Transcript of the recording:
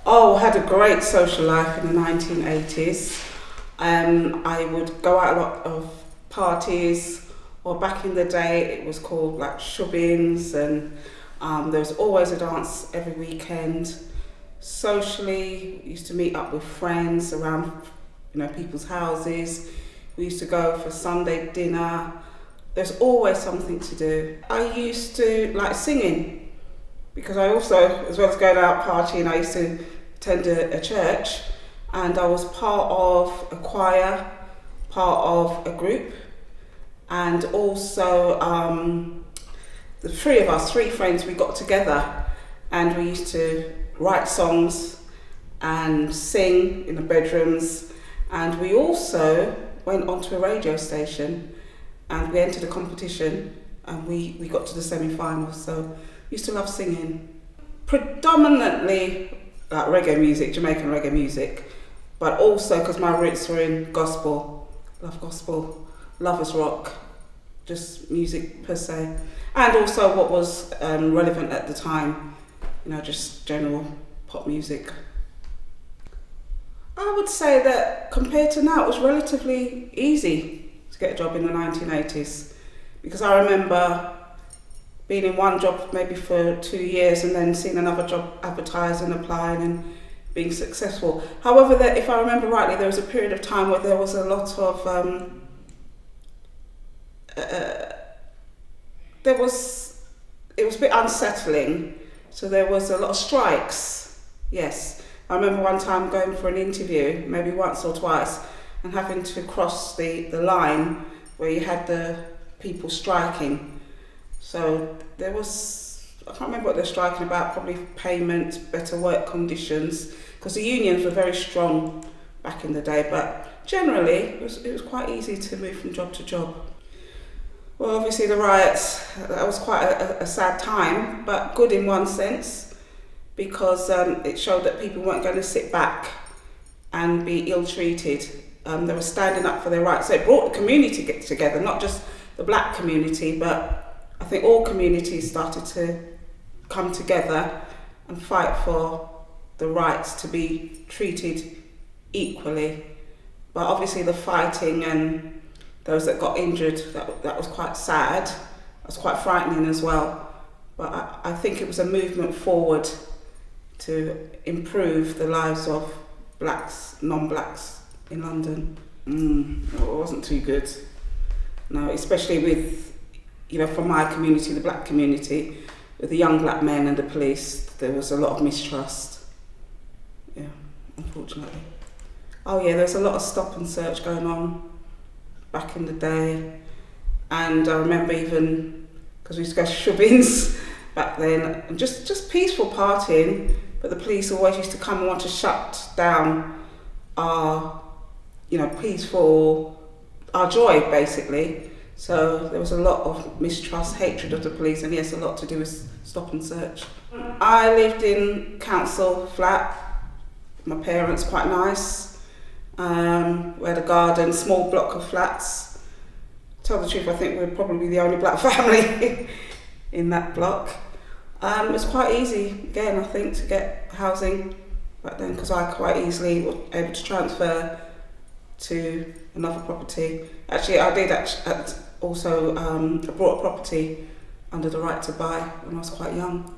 Oh, I had a great social life in the 1980s. I would go out a lot of parties, or back in the day it was called like shubbins, and there was always a dance every weekend. Socially, we used to meet up with friends around, people's houses. We used to go for Sunday dinner. There's always something to do. I used to like singing because I also, as well as going out partying, I used to attend a church, and I was part of a choir, part of a group, and also the three of us, three friends, we got together and we used to write songs and sing in the bedrooms, and we also went onto a radio station and we entered a competition and we got to the semi-finals. So used to love singing. Predominantly like reggae music, Jamaican reggae music, but also because my roots were in gospel, lovers rock, just music per se, and also what was relevant at the time, just general pop music. I would say that compared to now, it was relatively easy to get a job in the 1980s, because I remember being in one job maybe for 2 years and then seeing another job advertised and applying and being successful. However, if I remember rightly, there was a period of time where there was a lot of it was a bit unsettling, so there was a lot of strikes. Yes, I remember one time going for an interview, maybe once or twice, and having to cross the line where you had the people striking. So there was, I can't remember what they're striking about, probably payment, better work conditions, because the unions were very strong back in the day, but generally it was quite easy to move from job to job. Well, obviously the riots, that was quite a sad time, but good in one sense, because it showed that people weren't going to sit back and be ill-treated. They were standing up for their rights. So it brought the community together, not just the black community, but I think all communities started to come together and fight for the rights to be treated equally. But obviously the fighting and those that got injured, that was quite sad. It was quite frightening as well. But I think it was a movement forward to improve the lives of blacks, non-blacks in London. It wasn't too good. No, especially with, from my community, the black community, with the young black men and the police, there was a lot of mistrust. Yeah, unfortunately. Oh yeah, there was a lot of stop and search going on back in the day. And I remember even, because we used to go to shubbins back then, and just peaceful partying, but the police always used to come and want to shut down our, our joy, basically. So there was a lot of mistrust, hatred of the police, and yes, a lot to do with stop and search. I lived in council flat. My parents, quite nice. We had a garden, small block of flats. To tell the truth, I think we're probably the only black family in that block. It was quite easy, again, I think, to get housing back then, because I quite easily was able to transfer to another property. Actually, I did also I bought a property under the right to buy when I was quite young.